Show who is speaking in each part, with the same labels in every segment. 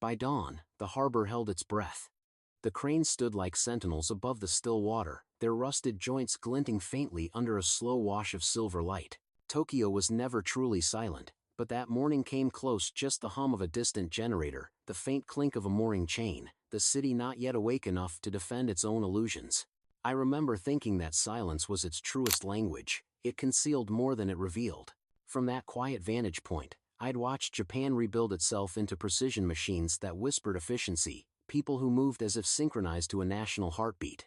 Speaker 1: By dawn, the harbor held its breath. The cranes stood like sentinels above the still water, their rusted joints glinting faintly under a slow wash of silver light. Tokyo was never truly silent, but that morning came close. Just the hum of a distant generator, the faint clink of a mooring chain, the city not yet awake enough to defend its own illusions. I remember thinking that silence was its truest language. It concealed more than it revealed. From that quiet vantage point, I'd watched Japan rebuild itself into precision machines that whispered efficiency, people who moved as if synchronized to a national heartbeat.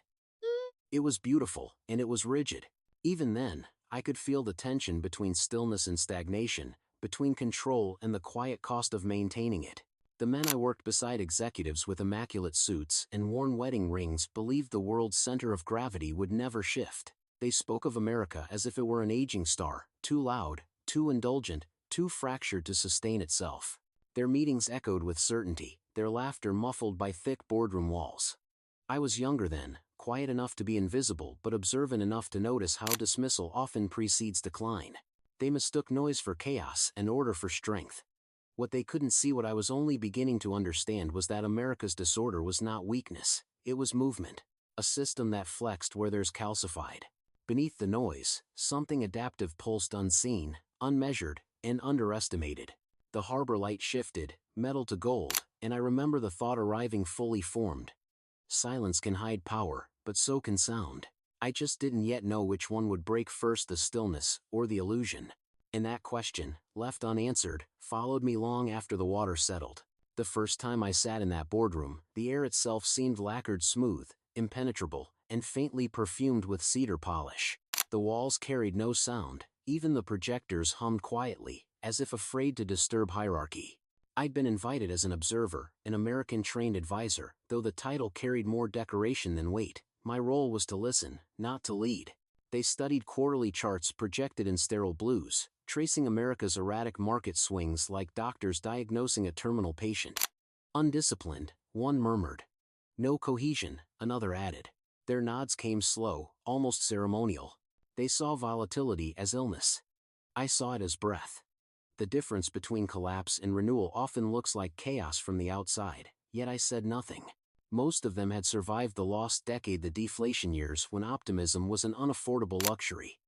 Speaker 1: It was beautiful, and it was rigid. Even then, I could feel the tension between stillness and stagnation, between control and the quiet cost of maintaining it. The men I worked beside, executives with immaculate suits and worn wedding rings, believed the world's center of gravity would never shift. They spoke of America as if it were an aging star, too loud, too indulgent, too fractured to sustain itself. Their meetings echoed with certainty, their laughter muffled by thick boardroom walls. I was younger then, quiet enough to be invisible but observant enough to notice how dismissal often precedes decline. They mistook noise for chaos and order for strength. What they couldn't see, what I was only beginning to understand, was that America's disorder was not weakness, it was movement. A system that flexed where there's calcified. Beneath the noise, something adaptive pulsed, unseen, unmeasured, and underestimated. The harbor light shifted, metal to gold, and I remember the thought arriving fully formed. Silence can hide power, but so can sound. I just didn't yet know which one would break first, the stillness or the illusion. And that question, left unanswered, followed me long after the water settled. The first time I sat in that boardroom, the air itself seemed lacquered smooth, impenetrable, and faintly perfumed with cedar polish. The walls carried no sound, even the projectors hummed quietly, as if afraid to disturb hierarchy. I'd been invited as an observer, an American-trained advisor, though the title carried more decoration than weight. My role was to listen, not to lead. They studied quarterly charts projected in sterile blues, tracing America's erratic market swings like doctors diagnosing a terminal patient. Undisciplined, one murmured. No cohesion, another added. Their nods came slow, almost ceremonial. They saw volatility as illness. I saw it as breath. The difference between collapse and renewal often looks like chaos from the outside, yet I said nothing. Most of them had survived the lost decade, the deflation years when optimism was an unaffordable luxury.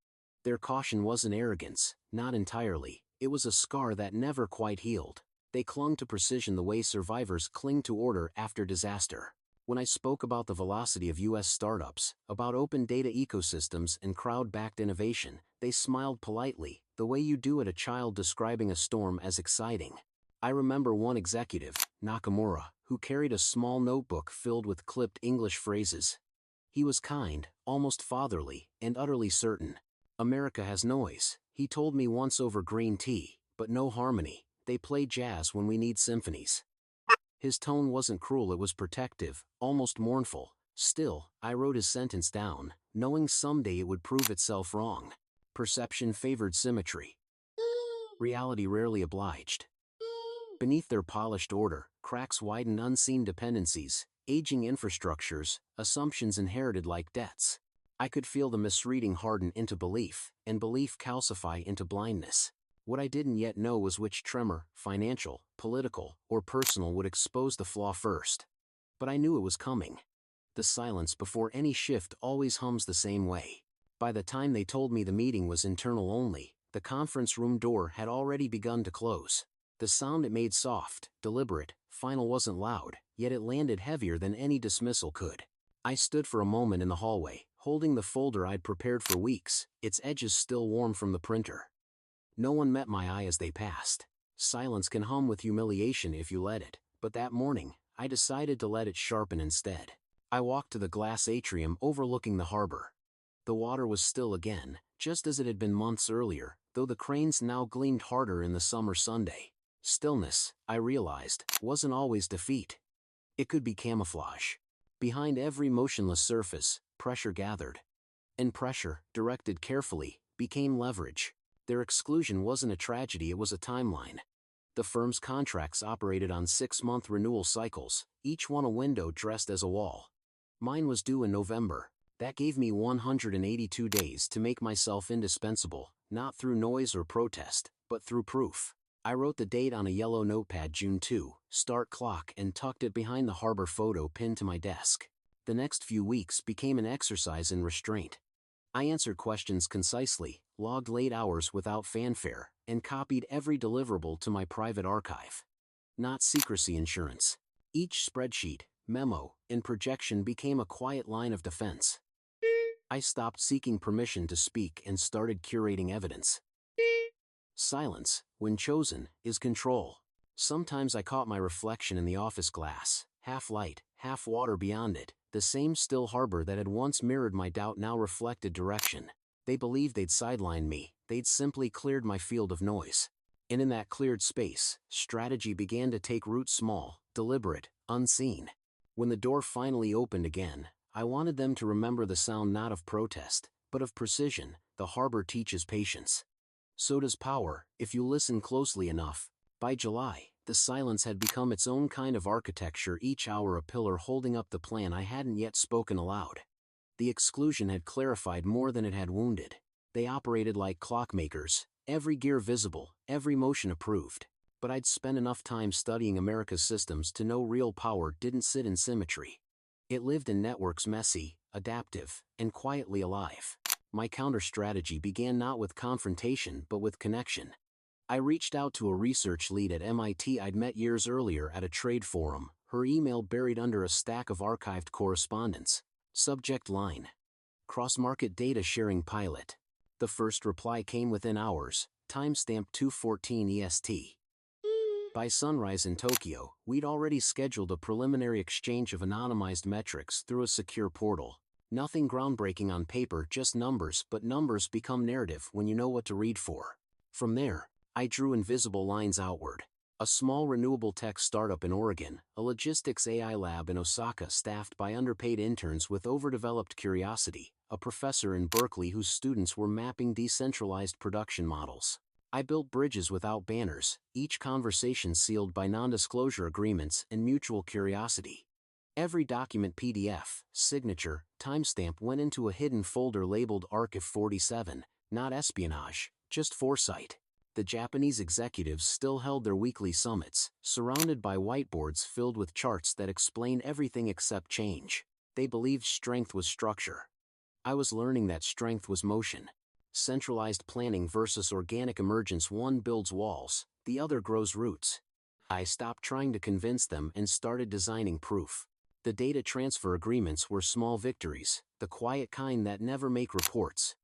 Speaker 1: Their caution wasn't arrogance, not entirely, it was a scar that never quite healed. They clung to precision the way survivors cling to order after disaster. When I spoke about the velocity of U.S. startups, about open data ecosystems and crowd-backed innovation, they smiled politely, the way you do at a child describing a storm as exciting. I remember one executive, Nakamura, who carried a small notebook filled with clipped English phrases. He was kind, almost fatherly, and utterly certain. America has noise, he told me once over green tea, but no harmony. They play jazz when we need symphonies. His tone wasn't cruel, it was protective, almost mournful. Still, I wrote his sentence down, knowing someday it would prove itself wrong. Perception favored symmetry. Reality rarely obliged. Beneath their polished order, cracks widened, unseen dependencies, aging infrastructures, assumptions inherited like debts. I could feel the misreading harden into belief, and belief calcify into blindness. What I didn't yet know was which tremor, financial, political, or personal, would expose the flaw first. But I knew it was coming. The silence before any shift always hums the same way. By the time they told me the meeting was internal only, the conference room door had already begun to close. The sound it made, soft, deliberate, final, wasn't loud, yet it landed heavier than any dismissal could. I stood for a moment in the hallway, holding the folder I'd prepared for weeks, its edges still warm from the printer. No one met my eye as they passed. Silence can hum with humiliation if you let it, but that morning, I decided to let it sharpen instead. I walked to the glass atrium overlooking the harbor. The water was still again, just as it had been months earlier, though the cranes now gleamed harder in the summer Sunday. Stillness, I realized, wasn't always defeat. It could be camouflage. Behind every motionless surface, pressure gathered. And pressure, directed carefully, became leverage. Their exclusion wasn't a tragedy, it was a timeline. The firm's contracts operated on 6-month renewal cycles, each one a window dressed as a wall. Mine was due in November. That gave me 182 days to make myself indispensable, not through noise or protest, but through proof. I wrote the date on a yellow notepad, June 2, start clock, and tucked it behind the harbor photo pinned to my desk. The next few weeks became an exercise in restraint. I answered questions concisely, logged late hours without fanfare, and copied every deliverable to my private archive. Not secrecy insurance. Each spreadsheet, memo, and projection became a quiet line of defense. I stopped seeking permission to speak and started curating evidence. Silence, when chosen, is control. Sometimes I caught my reflection in the office glass, half light, half water beyond it. The same still harbor that had once mirrored my doubt now reflected direction. They believed they'd sidelined me, they'd simply cleared my field of noise. And in that cleared space, strategy began to take root, small, deliberate, unseen. When the door finally opened again, I wanted them to remember the sound not of protest, but of precision. The harbor teaches patience. So does power, if you listen closely enough. By July, the silence had become its own kind of architecture, each hour a pillar holding up the plan I hadn't yet spoken aloud. The exclusion had clarified more than it had wounded. They operated like clockmakers, every gear visible, every motion approved. But I'd spent enough time studying America's systems to know real power didn't sit in symmetry. It lived in networks, messy, adaptive, and quietly alive. My counter-strategy began not with confrontation but with connection. I reached out to a research lead at MIT I'd met years earlier at a trade forum, her email buried under a stack of archived correspondence. Subject line: cross-market data sharing pilot. The first reply came within hours, timestamp 2:14 EST. By sunrise in Tokyo, we'd already scheduled a preliminary exchange of anonymized metrics through a secure portal. Nothing groundbreaking on paper, just numbers, but numbers become narrative when you know what to read for. From there, I drew invisible lines outward. A small renewable tech startup in Oregon, a logistics AI lab in Osaka staffed by underpaid interns with overdeveloped curiosity, a professor in Berkeley whose students were mapping decentralized production models. I built bridges without banners, each conversation sealed by non-disclosure agreements and mutual curiosity. Every document, PDF, signature, timestamp went into a hidden folder labeled Archive 47, not espionage, just foresight. The Japanese executives still held their weekly summits, surrounded by whiteboards filled with charts that explain everything except change. They believed strength was structure. I was learning that strength was motion. Centralized planning versus organic emergence. One builds walls, the other grows roots. I stopped trying to convince them and started designing proof. The data transfer agreements were small victories, the quiet kind that never make reports.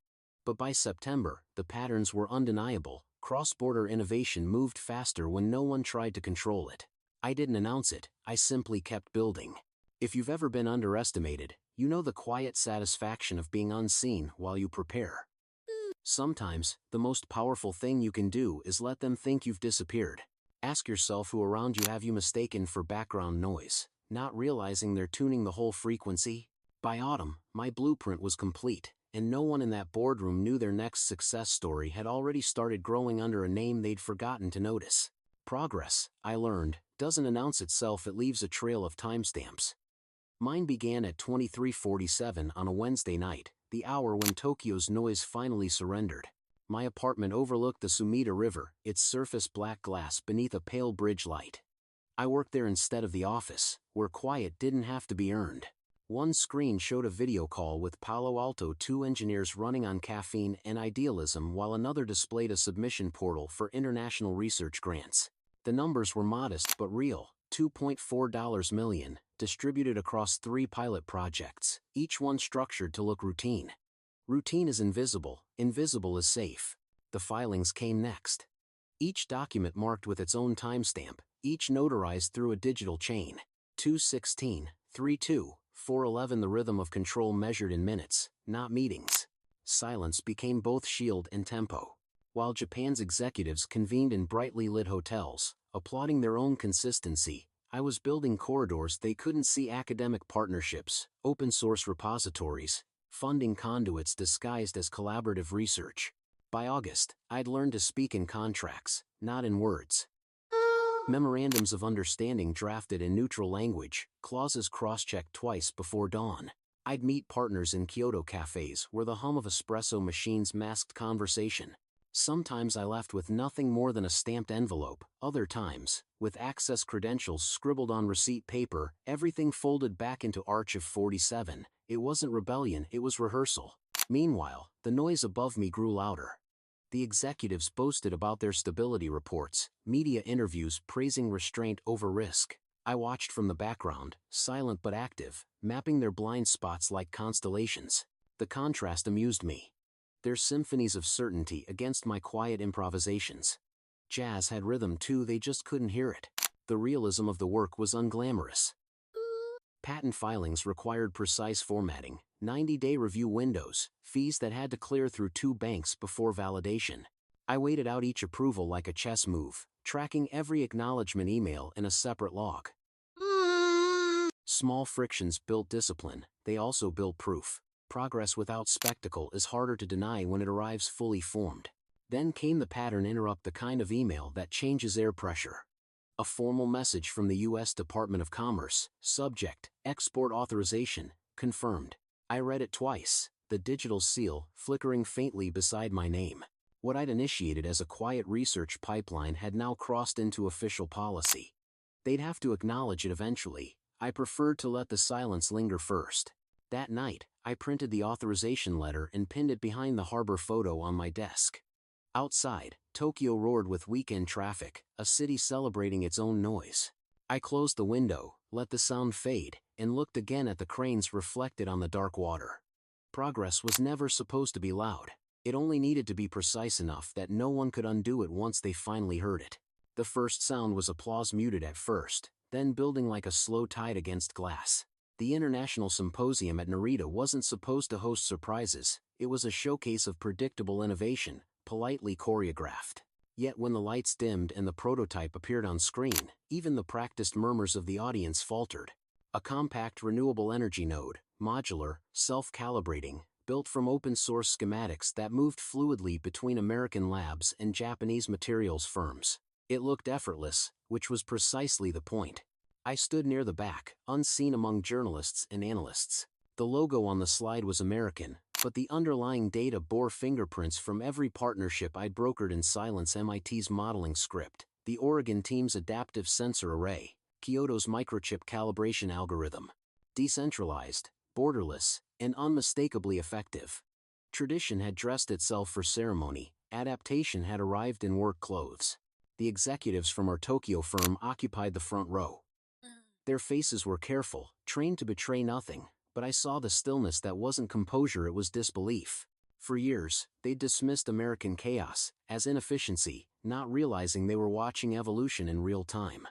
Speaker 1: But by September, the patterns were undeniable. Cross-border innovation moved faster when no one tried to control it. I didn't announce it, I simply kept building. If you've ever been underestimated, you know the quiet satisfaction of being unseen while you prepare. Sometimes, the most powerful thing you can do is let them think you've disappeared. Ask yourself who around you have you mistaken for background noise, not realizing they're tuning the whole frequency. By autumn, my blueprint was complete, and no one in that boardroom knew their next success story had already started growing under a name they'd forgotten to notice. Progress, I learned, doesn't announce itself, it leaves a trail of timestamps. Mine began at 23:47 on a Wednesday night, the hour when Tokyo's noise finally surrendered. My apartment overlooked the Sumida River, its surface black glass beneath a pale bridge light. I worked there instead of the office, where quiet didn't have to be earned. One screen showed a video call with Palo Alto 2 engineers running on caffeine and idealism, while another displayed a submission portal for international research grants. The numbers were modest but real, $2.4 million, distributed across 3 pilot projects, each one structured to look routine. Routine is invisible, invisible is safe. The filings came next. Each document marked with its own timestamp, each notarized through a digital chain. 2:16, 3:2, 4:11. The rhythm of control measured in minutes, not meetings. Silence became both shield and tempo. While Japan's executives convened in brightly lit hotels, applauding their own consistency, I was building corridors they couldn't see: academic partnerships, open-source repositories, funding conduits disguised as collaborative research. By August, I'd learned to speak in contracts, not in words. Memorandums of understanding drafted in neutral language, clauses cross-checked twice before dawn. I'd meet partners in Kyoto cafes where the hum of espresso machines masked conversation. Sometimes I left with nothing more than a stamped envelope, other times, with access credentials scribbled on receipt paper, everything folded back into Arch of 47. It wasn't rebellion, it was rehearsal. Meanwhile, the noise above me grew louder. The executives boasted about their stability reports, media interviews praising restraint over risk. I watched from the background, silent but active, mapping their blind spots like constellations. The contrast amused me. Their symphonies of certainty against my quiet improvisations. Jazz had rhythm too, they just couldn't hear it. The realism of the work was unglamorous. Patent filings required precise formatting, 90-day review windows, fees that had to clear through 2 banks before validation. I waited out each approval like a chess move, tracking every acknowledgement email in a separate log. Small frictions built discipline, they also built proof. Progress without spectacle is harder to deny when it arrives fully formed. Then came the pattern interrupt, the kind of email that changes air pressure. A formal message from the U.S. Department of Commerce, subject, export authorization, confirmed. I read it twice, the digital seal flickering faintly beside my name. What I'd initiated as a quiet research pipeline had now crossed into official policy. They'd have to acknowledge it eventually. I preferred to let the silence linger first. That night, I printed the authorization letter and pinned it behind the harbor photo on my desk. Outside, Tokyo roared with weekend traffic, a city celebrating its own noise. I closed the window, let the sound fade, and looked again at the cranes reflected on the dark water. Progress was never supposed to be loud. It only needed to be precise enough that no one could undo it once they finally heard it. The first sound was applause, muted at first, then building like a slow tide against glass. The International Symposium at Narita wasn't supposed to host surprises, it was a showcase of predictable innovation, politely choreographed. Yet when the lights dimmed and the prototype appeared on screen, even the practiced murmurs of the audience faltered. A compact renewable energy node, modular, self-calibrating, built from open-source schematics that moved fluidly between American labs and Japanese materials firms. It looked effortless, which was precisely the point. I stood near the back, unseen among journalists and analysts. The logo on the slide was American, but the underlying data bore fingerprints from every partnership I'd brokered in silence: MIT's modeling script, the Oregon team's adaptive sensor array, Kyoto's microchip calibration algorithm. Decentralized, borderless, and unmistakably effective. Tradition had dressed itself for ceremony, adaptation had arrived in work clothes. The executives from our Tokyo firm occupied the front row. Their faces were careful, trained to betray nothing, but I saw the stillness that wasn't composure, it was disbelief. For years, they'd dismissed American chaos as inefficiency, not realizing they were watching evolution in real time.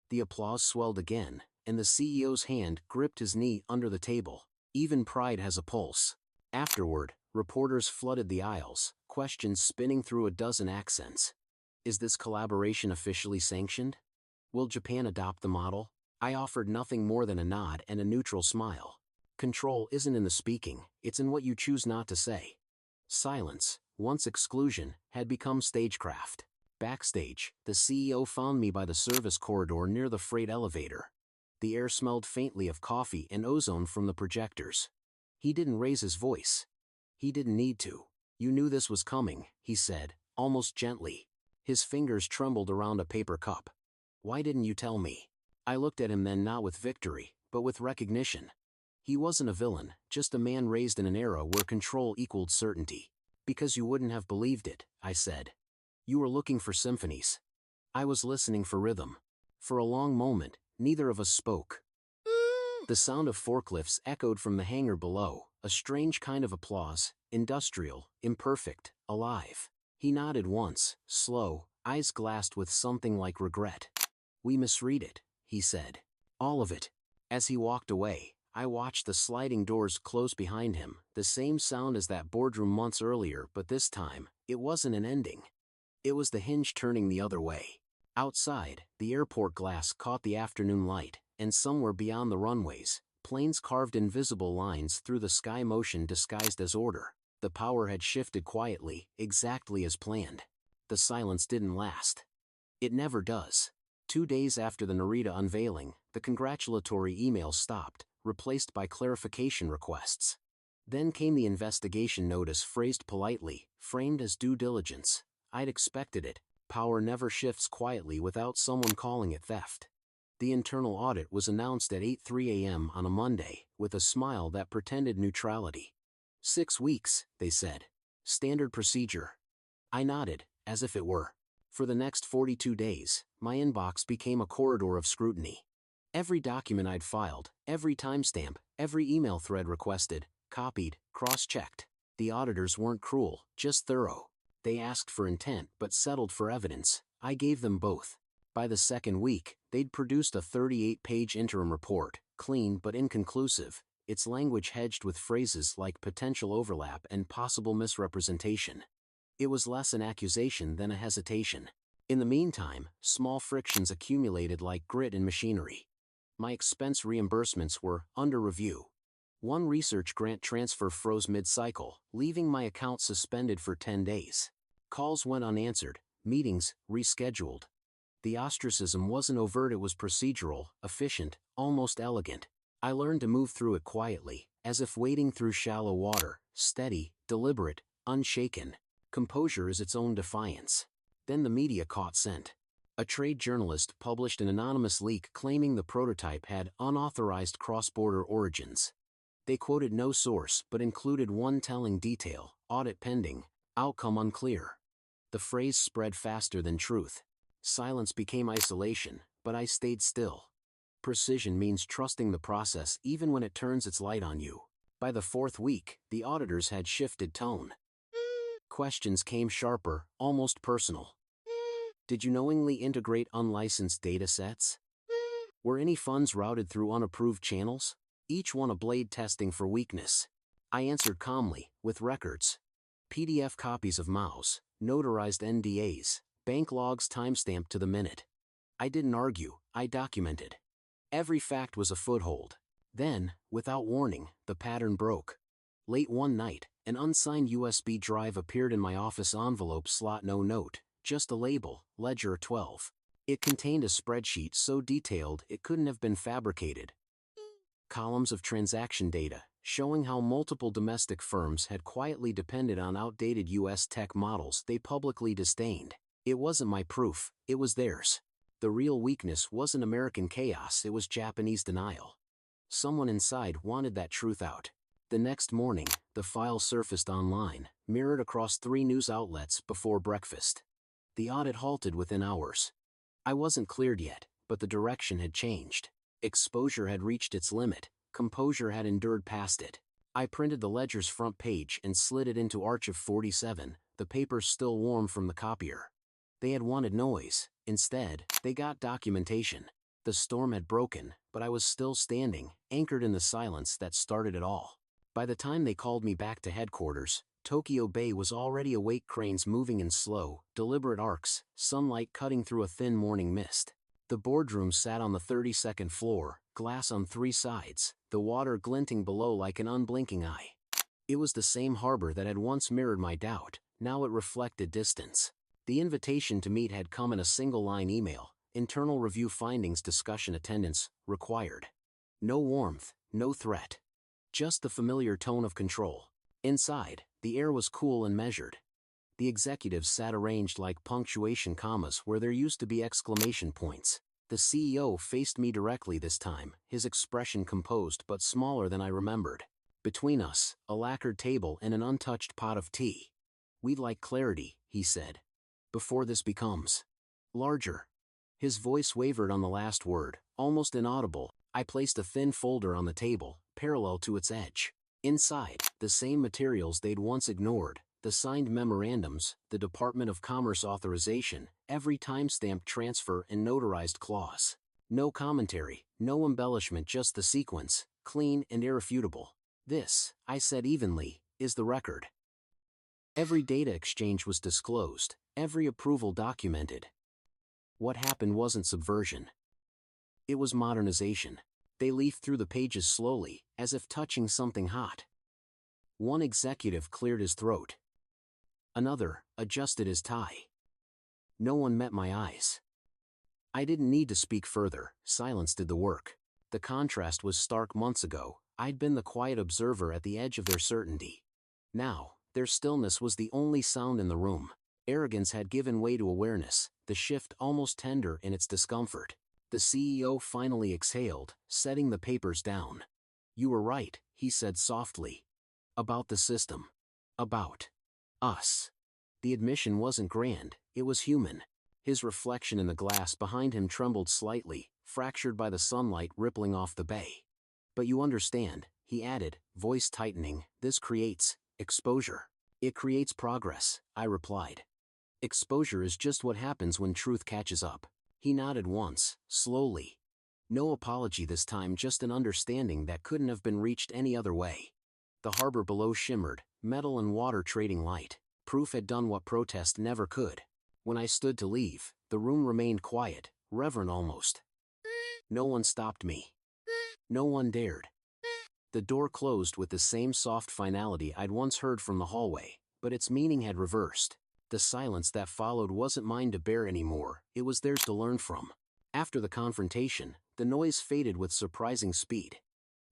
Speaker 1: The applause swelled again, and the CEO's hand gripped his knee under the table. Even pride has a pulse. Afterward, reporters flooded the aisles, questions spinning through a dozen accents. Is this collaboration officially sanctioned? Will Japan adopt the model? I offered nothing more than a nod and a neutral smile. Control isn't in the speaking, it's in what you choose not to say. Silence, once exclusion, had become stagecraft. Backstage, the CEO found me by the service corridor near the freight elevator. The air smelled faintly of coffee and ozone from the projectors. He didn't raise his voice. He didn't need to. You knew this was coming, he said, almost gently. His fingers trembled around a paper cup. Why didn't you tell me? I looked at him then, not with victory, but with recognition. He wasn't a villain, just a man raised in an era where control equaled certainty. Because you wouldn't have believed it, I said. You were looking for symphonies. I was listening for rhythm. For a long moment, neither of us spoke. The sound of forklifts echoed from the hangar below, a strange kind of applause, industrial, imperfect, alive. He nodded once, slow, eyes glassed with something like regret. We misread it, he said. All of it. As he walked away, I watched the sliding doors close behind him, the same sound as that boardroom months earlier, but this time, it wasn't an ending. It was the hinge turning the other way. Outside, the airport glass caught the afternoon light, and somewhere beyond the runways, planes carved invisible lines through the sky, motion disguised as order. The power had shifted quietly, exactly as planned. The silence didn't last. It never does. 2 days after the Narita unveiling, the congratulatory emails stopped, replaced by clarification requests. Then came the investigation notice, phrased politely, framed as due diligence. I'd expected it. Power never shifts quietly without someone calling it theft. The internal audit was announced at 8:03 a.m. on a Monday, with a smile that pretended neutrality. 6 weeks, they said. Standard procedure. I nodded, as if it were. For the next 42 days, my inbox became a corridor of scrutiny. Every document I'd filed, every timestamp, every email thread requested, copied, cross-checked. The auditors weren't cruel, just thorough. They asked for intent but settled for evidence. I gave them both. By the second week, they'd produced a 38-page interim report, clean but inconclusive, its language hedged with phrases like potential overlap and possible misrepresentation. It was less an accusation than a hesitation. In the meantime, small frictions accumulated like grit in machinery. My expense reimbursements were under review. One research grant transfer froze mid-cycle, leaving my account suspended for 10 days. Calls went unanswered, meetings rescheduled. The ostracism wasn't overt, it was procedural, efficient, almost elegant. I learned to move through it quietly, as if wading through shallow water, steady, deliberate, unshaken. Composure is its own defiance. Then the media caught scent. A trade journalist published an anonymous leak claiming the prototype had unauthorized cross-border origins. They quoted no source but included one telling detail: audit pending, outcome unclear. The phrase spread faster than truth. Silence became isolation, but I stayed still. Precision means trusting the process even when it turns its light on you. By the fourth week, the auditors had shifted tone. Questions came sharper, almost personal. Did you knowingly integrate unlicensed data sets? Were any funds routed through unapproved channels? Each one a blade testing for weakness. I answered calmly, with records. PDF copies of MAUs, notarized NDAs, bank logs timestamped to the minute. I didn't argue, I documented. Every fact was a foothold. Then, without warning, the pattern broke. Late one night, an unsigned USB drive appeared in my office envelope slot. No note, just a label, Ledger 12. It contained a spreadsheet so detailed it couldn't have been fabricated. Columns of transaction data, showing how multiple domestic firms had quietly depended on outdated US tech models they publicly disdained. It wasn't my proof, it was theirs. The real weakness wasn't American chaos, it was Japanese denial. Someone inside wanted that truth out. The next morning, the file surfaced online, mirrored across 3 news outlets before breakfast. The audit halted within hours. I wasn't cleared yet, but the direction had changed. Exposure had reached its limit, composure had endured past it. I printed the ledger's front page and slid it into Archive 47, the paper still warm from the copier. They had wanted noise. Instead, they got documentation. The storm had broken, but I was still standing, anchored in the silence that started it all. By the time they called me back to headquarters, Tokyo Bay was already awake, cranes moving in slow, deliberate arcs, sunlight cutting through a thin morning mist. The boardroom sat on the 32nd floor, glass on 3 sides, the water glinting below like an unblinking eye. It was the same harbor that had once mirrored my doubt, now it reflected distance. The invitation to meet had come in a single-line email: internal review findings, discussion, attendance, required. No warmth, no threat. Just the familiar tone of control. Inside, the air was cool and measured. The executives sat arranged like punctuation commas where there used to be exclamation points. The CEO faced me directly this time, his expression composed but smaller than I remembered. Between us, a lacquered table and an untouched pot of tea. "We'd like clarity," he said. "Before this becomes larger." His voice wavered on the last word, almost inaudible. I placed a thin folder on the table, parallel to its edge. Inside, the same materials they'd once ignored, the signed memorandums, the Department of Commerce authorization, every time-stamped transfer and notarized clause. No commentary, no embellishment, just the sequence, clean and irrefutable. "This," I said evenly, "is the record." Every data exchange was disclosed, every approval documented. What happened wasn't subversion. It was modernization. They leafed through the pages slowly, as if touching something hot. One executive cleared his throat. Another adjusted his tie. No one met my eyes. I didn't need to speak further, silence did the work. The contrast was stark. Months ago, I'd been the quiet observer at the edge of their certainty. Now, their stillness was the only sound in the room. Arrogance had given way to awareness, the shift almost tender in its discomfort. The CEO finally exhaled, setting the papers down. "You were right," he said softly. "About the system. About us." The admission wasn't grand, it was human. His reflection in the glass behind him trembled slightly, fractured by the sunlight rippling off the bay. "But you understand," he added, voice tightening, "this creates exposure. It creates progress," I replied. "Exposure is just what happens when truth catches up." He nodded once, slowly. No apology this time, just an understanding that couldn't have been reached any other way. The harbor below shimmered, metal and water trading light. Proof had done what protest never could. When I stood to leave, the room remained quiet, reverent almost. No one stopped me. No one dared. The door closed with the same soft finality I'd once heard from the hallway, but its meaning had reversed. The silence that followed wasn't mine to bear anymore, it was theirs to learn from. After the confrontation, the noise faded with surprising speed.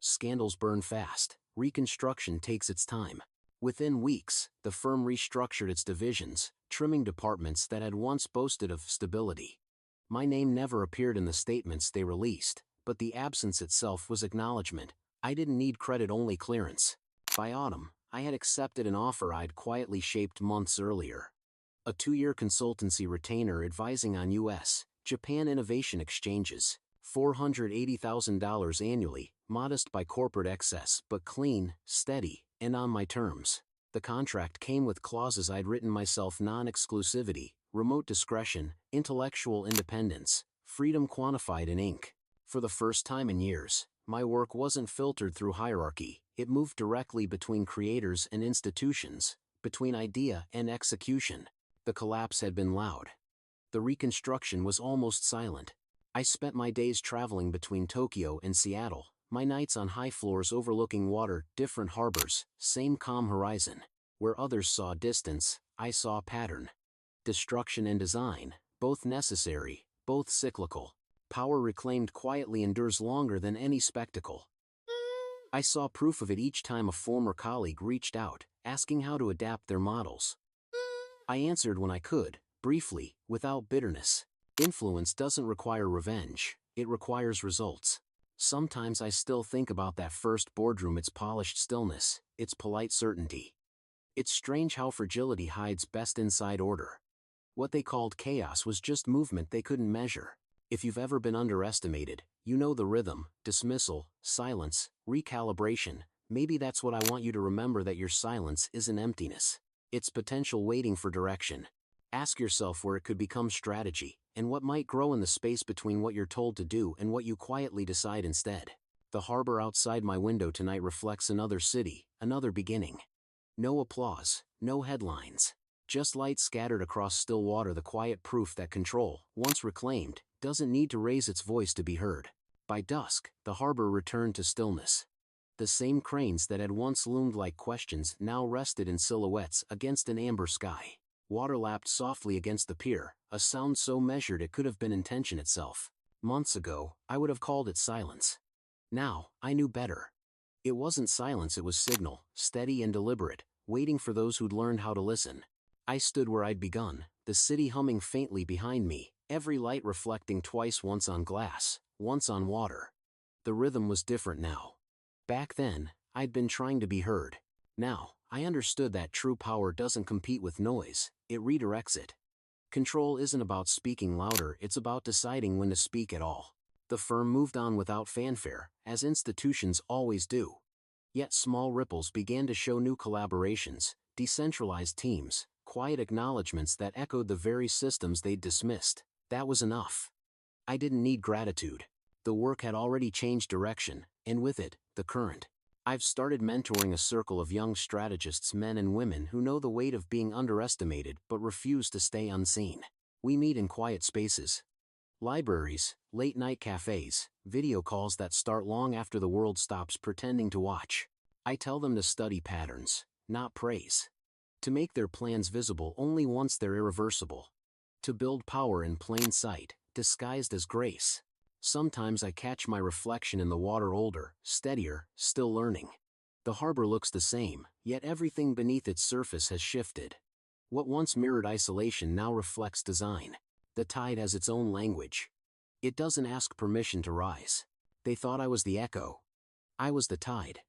Speaker 1: Scandals burn fast, reconstruction takes its time. Within weeks, the firm restructured its divisions, trimming departments that had once boasted of stability. My name never appeared in the statements they released, but the absence itself was acknowledgement. I didn't need credit, only clearance. By autumn, I had accepted an offer I'd quietly shaped months earlier. A 2-year consultancy retainer advising on U.S., Japan innovation exchanges, $480,000 annually, modest by corporate excess but clean, steady, and on my terms. The contract came with clauses I'd written myself: non-exclusivity, remote discretion, intellectual independence, freedom quantified in ink. For the first time in years, my work wasn't filtered through hierarchy, it moved directly between creators and institutions, between idea and execution. The collapse had been loud. The reconstruction was almost silent. I spent my days traveling between Tokyo and Seattle, my nights on high floors overlooking water, different harbors, same calm horizon. Where others saw distance, I saw pattern. Destruction and design, both necessary, both cyclical. Power reclaimed quietly endures longer than any spectacle. I saw proof of it each time a former colleague reached out, asking how to adapt their models. I answered when I could, briefly, without bitterness. Influence doesn't require revenge, it requires results. Sometimes I still think about that first boardroom, its polished stillness, its polite certainty. It's strange how fragility hides best inside order. What they called chaos was just movement they couldn't measure. If you've ever been underestimated, you know the rhythm: dismissal, silence, recalibration. Maybe that's what I want you to remember, that your silence isn't emptiness. It's potential waiting for direction. Ask yourself where it could become strategy, and what might grow in the space between what you're told to do and what you quietly decide instead. The harbor outside my window tonight reflects another city, another beginning. No applause, no headlines. Just light scattered across still water, the quiet proof that control, once reclaimed, doesn't need to raise its voice to be heard. By dusk, the harbor returned to stillness. The same cranes that had once loomed like questions now rested in silhouettes against an amber sky. Water lapped softly against the pier, a sound so measured it could have been intention itself. Months ago, I would have called it silence. Now, I knew better. It wasn't silence, it was signal, steady and deliberate, waiting for those who'd learned how to listen. I stood where I'd begun, the city humming faintly behind me, every light reflecting twice, once on glass, once on water. The rhythm was different now. Back then, I'd been trying to be heard. Now, I understood that true power doesn't compete with noise, it redirects it. Control isn't about speaking louder, it's about deciding when to speak at all. The firm moved on without fanfare, as institutions always do. Yet small ripples began to show: new collaborations, decentralized teams, quiet acknowledgments that echoed the very systems they'd dismissed. That was enough. I didn't need gratitude. The work had already changed direction, and with it, the current. I've started mentoring a circle of young strategists, men and women who know the weight of being underestimated but refuse to stay unseen. We meet in quiet spaces. Libraries, late-night cafes, video calls that start long after the world stops pretending to watch. I tell them to study patterns, not praise. To make their plans visible only once they're irreversible. To build power in plain sight, disguised as grace. Sometimes I catch my reflection in the water, older, steadier, still learning. The harbor looks the same, yet everything beneath its surface has shifted. What once mirrored isolation now reflects design. The tide has its own language. It doesn't ask permission to rise. They thought I was the echo. I was the tide.